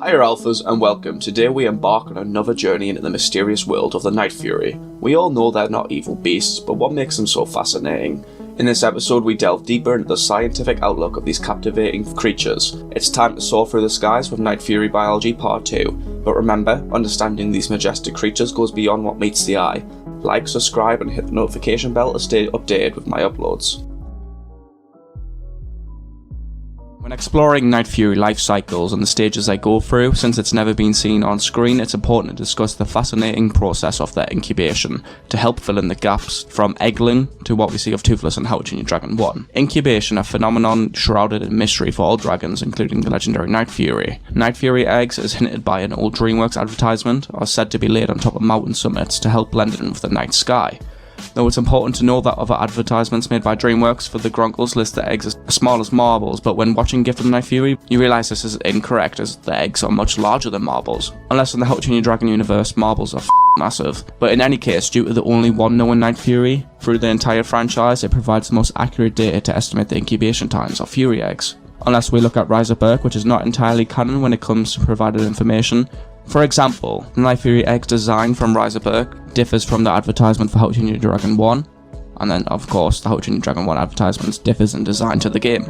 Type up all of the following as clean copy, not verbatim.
Hiya Alphas and welcome. Today we embark on another journey into the mysterious world of the Night Fury. We all know they're not evil beasts, but what makes them so fascinating? In this episode we delve deeper into the scientific outlook of these captivating creatures. It's time to soar through the skies with Night Fury Biology Part 2. But remember, understanding these majestic creatures goes beyond what meets the eye. Like, subscribe and hit the notification bell to stay updated with my uploads. When exploring Night Fury life cycles and the stages they go through, since it's never been seen on screen, it's important to discuss the fascinating process of their incubation, to help fill in the gaps from eggling to what we see of Toothless and How to Train Your Dragon 1. Incubation, a phenomenon shrouded in mystery for all dragons, including the legendary Night Fury. Night Fury eggs, as hinted by an old DreamWorks advertisement, are said to be laid on top of mountain summits to help blend in with the night sky. Though it's important to know that other advertisements made by DreamWorks for the Gronkles list the eggs as small as marbles, but when watching Gift of the Night Fury, you realise this is incorrect, as the eggs are much larger than marbles. Unless in the How to Train Your Dragon universe, marbles are massive. But in any case, due to the only one known Night Fury through the entire franchise, it provides the most accurate data to estimate the incubation times of Fury eggs. Unless we look at Rise of Berk, which is not entirely canon when it comes to provided information. For example, the Night Fury egg's design from Rise of Berk differs from the advertisement for How to Train Your Dragon 1, and then of course the How to Train Your Dragon 1 advertisements differs in design to the game.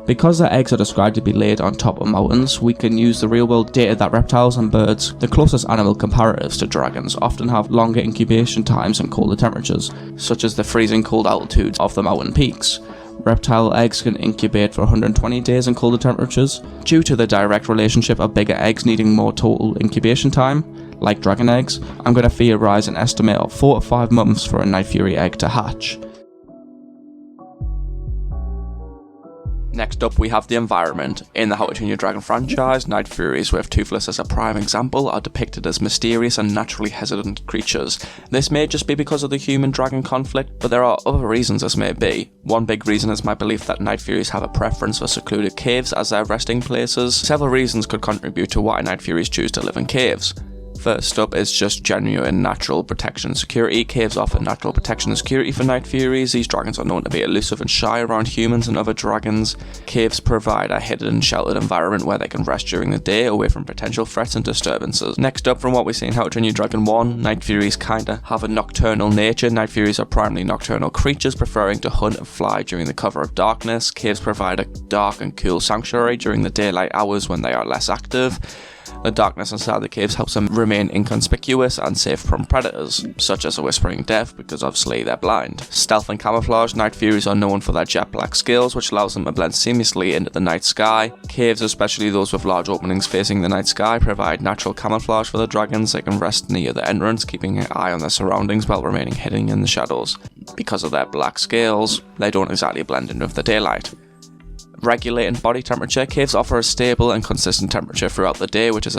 Because the eggs are described to be laid on top of mountains, we can use the real world data that reptiles and birds, the closest animal comparatives to dragons, often have longer incubation times and colder temperatures, such as the freezing cold altitudes of the mountain peaks. Reptile eggs can incubate for 120 days in colder temperatures. Due to the direct relationship of bigger eggs needing more total incubation time, like dragon eggs, I'm going to theorise an estimate of 4 to 5 months for a Night Fury egg to hatch. Next up we have the environment. In the How to Train Your Dragon franchise, Night Furies, with Toothless as a prime example, are depicted as mysterious and naturally hesitant creatures. This may just be because of the human-dragon conflict, but there are other reasons this may be. One big reason is my belief that Night Furies have a preference for secluded caves as their resting places. Several reasons could contribute to why Night Furies choose to live in caves. First up is just genuine natural protection and security. Caves offer natural protection and security for Night Furies. These dragons are known to be elusive and shy around humans and other dragons. Caves provide a hidden and sheltered environment where they can rest during the day, away from potential threats and disturbances. Next up, from what we see in How to Train Your Dragon 1, Night Furies kinda have a nocturnal nature. Night Furies are primarily nocturnal creatures, preferring to hunt and fly during the cover of darkness. Caves provide a dark and cool sanctuary during the daylight hours when they are less active. The darkness inside the caves helps them remain inconspicuous and safe from predators, such as a Whispering Death, because obviously they're blind. Stealth and camouflage, Night Furies are known for their jet black skills, which allows them to blend seamlessly into the night sky. Caves, especially those with large openings facing the night sky, provide natural camouflage for the dragons. They can rest near the entrance, keeping an eye on their surroundings while remaining hidden in the shadows. Because of their black scales, they don't exactly blend in with the daylight. Regulating body temperature, caves offer a stable and consistent temperature throughout the day, which could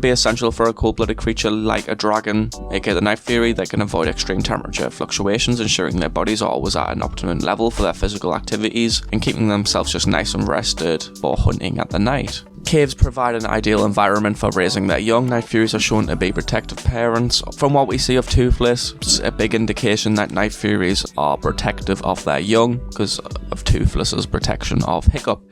be essential for a cold-blooded creature like a dragon, aka the Night Fury. They can avoid extreme temperature fluctuations, ensuring their bodies are always at an optimum level for their physical activities, and keeping themselves just nice and rested for hunting at the night. Caves provide an ideal environment for raising their young. Night Furies are shown to be protective parents. From what we see of Toothless, it's a big indication that Night Furies are protective of their young, because of Toothless's protection of Hiccup.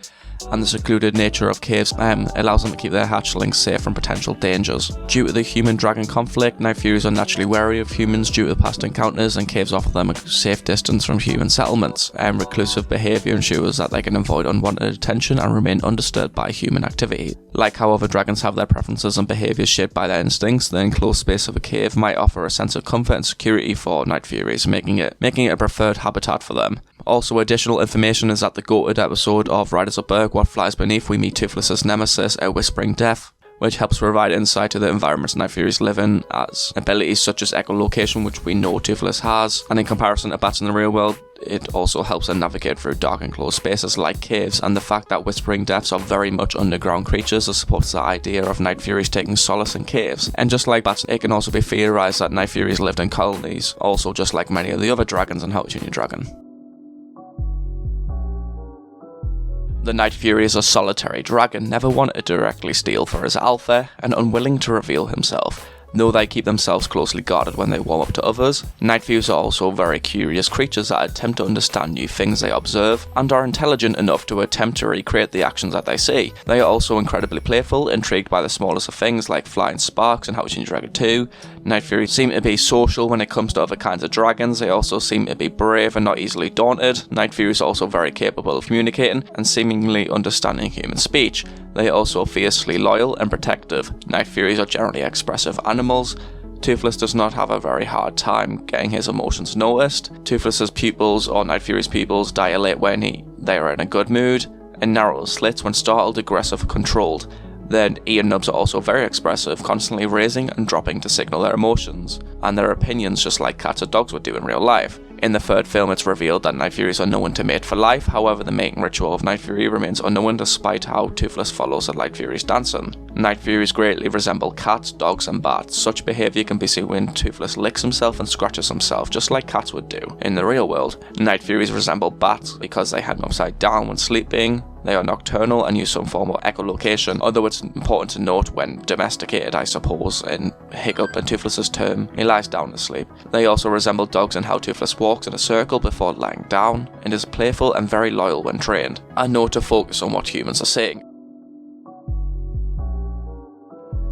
And the secluded nature of caves allows them to keep their hatchlings safe from potential dangers. Due to the human-dragon conflict, Night Furies are naturally wary of humans due to past encounters, and caves offer them a safe distance from human settlements. Reclusive behaviour ensures that they can avoid unwanted attention and remain undisturbed by human activity. Like how other dragons have their preferences and behaviours shaped by their instincts, the enclosed space of a cave might offer a sense of comfort and security for Night Furies, making it a preferred habitat for them. Also, additional information is that the goated episode of Riders of Berk, What Flies Beneath, we meet Toothless's nemesis, a Whispering Death, which helps provide insight to the environments Night Furies live in, as abilities such as echolocation, which we know Toothless has, and in comparison to bats in the real world, it also helps them navigate through dark and closed spaces like caves, and the fact that Whispering Deaths are very much underground creatures supports the idea of Night Furies taking solace in caves. And just like bats, it can also be theorised that Night Furies lived in colonies, also just like many of the other dragons in How to Train Your Dragon. The Night Fury is a solitary dragon, never wanted to directly steal for his alpha, and unwilling to reveal himself. Though they keep themselves closely guarded when they warm up to others, Night Furies are also very curious creatures that attempt to understand new things they observe, and are intelligent enough to attempt to recreate the actions that they see. They are also incredibly playful, intrigued by the smallest of things like flying sparks and How to Train Your Dragon 2. Night Furies seem to be social when it comes to other kinds of dragons. They also seem to be brave and not easily daunted. Night Furies are also very capable of communicating and seemingly understanding human speech. They are also fiercely loyal and protective. Night Furies are generally expressive animals. Toothless does not have a very hard time getting his emotions noticed. Toothless's pupils, or Night Fury's pupils, dilate when they are in a good mood, and narrow slits when startled, aggressive, controlled. Their ear nubs are also very expressive, constantly raising and dropping to signal their emotions, and their opinions just like cats or dogs would do in real life. In the third film, it's revealed that Night Furies are known to mate for life. However, the mating ritual of Night Fury remains unknown despite how Toothless follows the Night Furies dancing. Night Furies greatly resemble cats, dogs and bats. Such behaviour can be seen when Toothless licks himself and scratches himself, just like cats would do. In the real world, Night Furies resemble bats because they hang upside down when sleeping. They are nocturnal and use some form of echolocation, although it's important to note when domesticated, I suppose, in Hiccup and Toothless's term, he lies down to sleep. They also resemble dogs in how Toothless walks in a circle before lying down, and is playful and very loyal when trained, and know to focus on what humans are saying.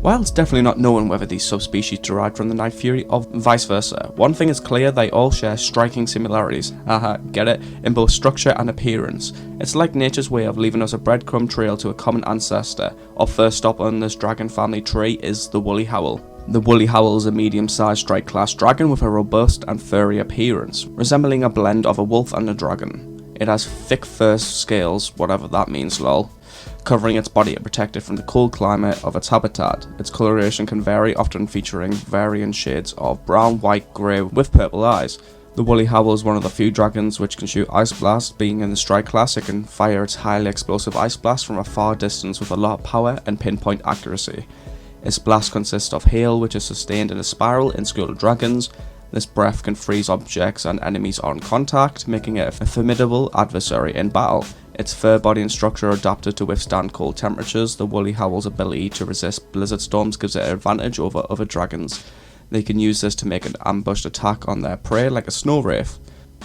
While it's definitely not known whether these subspecies derived from the Night Fury or vice versa, one thing is clear: they all share striking similarities, get it, in both structure and appearance. It's like nature's way of leaving us a breadcrumb trail to a common ancestor. Our first stop on this dragon family tree is the Woolly Howl. The Woolly Howl is a medium-sized strike-class dragon with a robust and furry appearance, resembling a blend of a wolf and a dragon. It has thick fur scales, whatever that means lol, covering its body and protected from the cold climate of its habitat. Its coloration can vary, often featuring varying shades of brown, white, grey with purple eyes. The Woolly Howl is one of the few dragons which can shoot Ice Blast. Being in the Strike class, it can fire its highly explosive Ice Blast from a far distance with a lot of power and pinpoint accuracy. Its blast consists of hail, which is sustained in a spiral in School of Dragons. This breath can freeze objects and enemies on contact, making it a formidable adversary in battle. Its fur body and structure are adapted to withstand cold temperatures. The Woolly Howl's ability to resist blizzard storms gives it an advantage over other dragons. They can use this to make an ambushed attack on their prey like a snow wraith.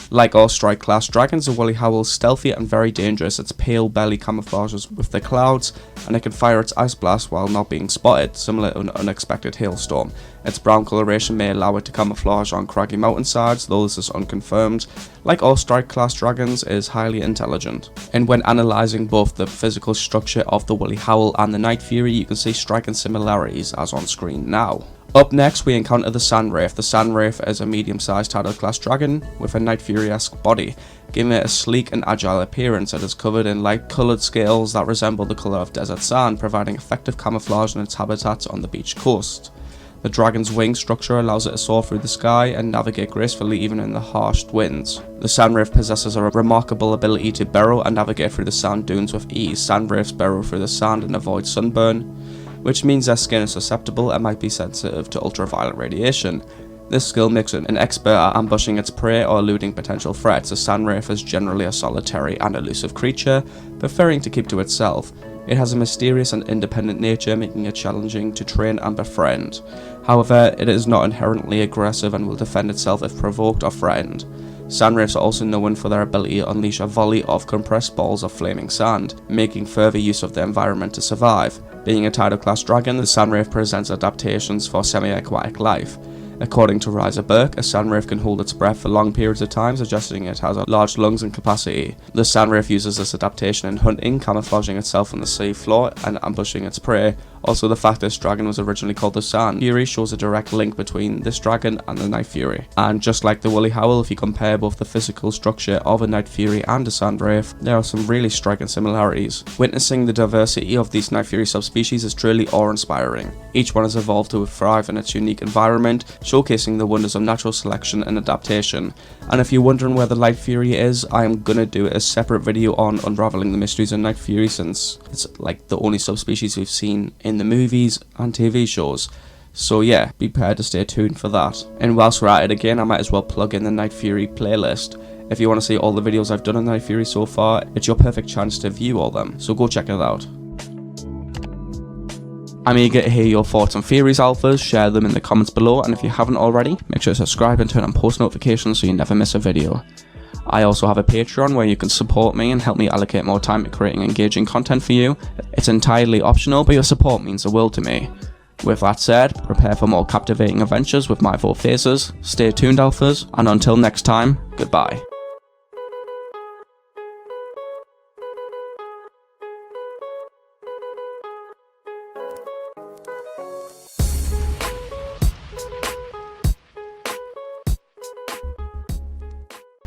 Like all Strike class dragons, the Woolly Howl is stealthy and very dangerous. Its pale belly camouflages with the clouds, and it can fire its Ice Blast while not being spotted, similar to an unexpected hailstorm. Its brown coloration may allow it to camouflage on craggy mountainsides, though this is unconfirmed. Like all Strike class dragons, it is highly intelligent. And when analysing both the physical structure of the Woolly Howl and the Night Fury, you can see striking similarities as on screen now. Up next, we encounter the Sand Wraith. The Sand Wraith is a medium-sized tidal class dragon with a Night Fury-esque body, giving it a sleek and agile appearance. It is covered in light-coloured scales that resemble the colour of desert sand, providing effective camouflage in its habitats on the beach coast. The dragon's wing structure allows it to soar through the sky and navigate gracefully even in the harsh winds. The Sand Wraith possesses a remarkable ability to burrow and navigate through the sand dunes with ease. Sand Wraiths burrow through the sand and avoid sunburn, which means their skin is susceptible and might be sensitive to ultraviolet radiation. This skill makes it an expert at ambushing its prey or eluding potential threats. The Sand Wraith is generally a solitary and elusive creature, preferring to keep to itself. It has a mysterious and independent nature, making it challenging to train and befriend. However, it is not inherently aggressive and will defend itself if provoked or threatened. Sand Wraiths are also known for their ability to unleash a volley of compressed balls of flaming sand, making further use of the environment to survive. Being a tidal class dragon, the Sand Wraith presents adaptations for semi-aquatic life. According to Riza Burke, a Sand Wraith can hold its breath for long periods of time, suggesting it has large lungs and capacity. The Sand Wraith uses this adaptation in hunting, camouflaging itself on the sea floor and ambushing its prey. Also, the fact this dragon was originally called the Sand Fury shows a direct link between this dragon and the Night Fury. And just like the Woolly Howl, if you compare both the physical structure of a Night Fury and a Sand Wraith, there are some really striking similarities. Witnessing the diversity of these Night Fury subspecies is truly awe-inspiring. Each one has evolved to thrive in its unique environment, showcasing the wonders of natural selection and adaptation. And if you're wondering where the Night Fury is, I am gonna do a separate video on unraveling the mysteries of Night Fury, since it's like the only subspecies we've seen in the movies and TV shows. So yeah, be prepared to stay tuned for that. And whilst we're at it again, I might as well plug in the Night Fury playlist. If you want to see all the videos I've done on Night Fury so far, it's your perfect chance to view all them, so go check it out. I'm eager to hear your thoughts and theories, Alphas. Share them in the comments below, and if you haven't already, make sure to subscribe and turn on post notifications so you never miss a video. I also have a Patreon where you can support me and help me allocate more time to creating engaging content for you. It's entirely optional, but your support means the world to me. With that said, prepare for more captivating adventures with my 4 faces. Stay tuned, Alphas, and until next time, goodbye.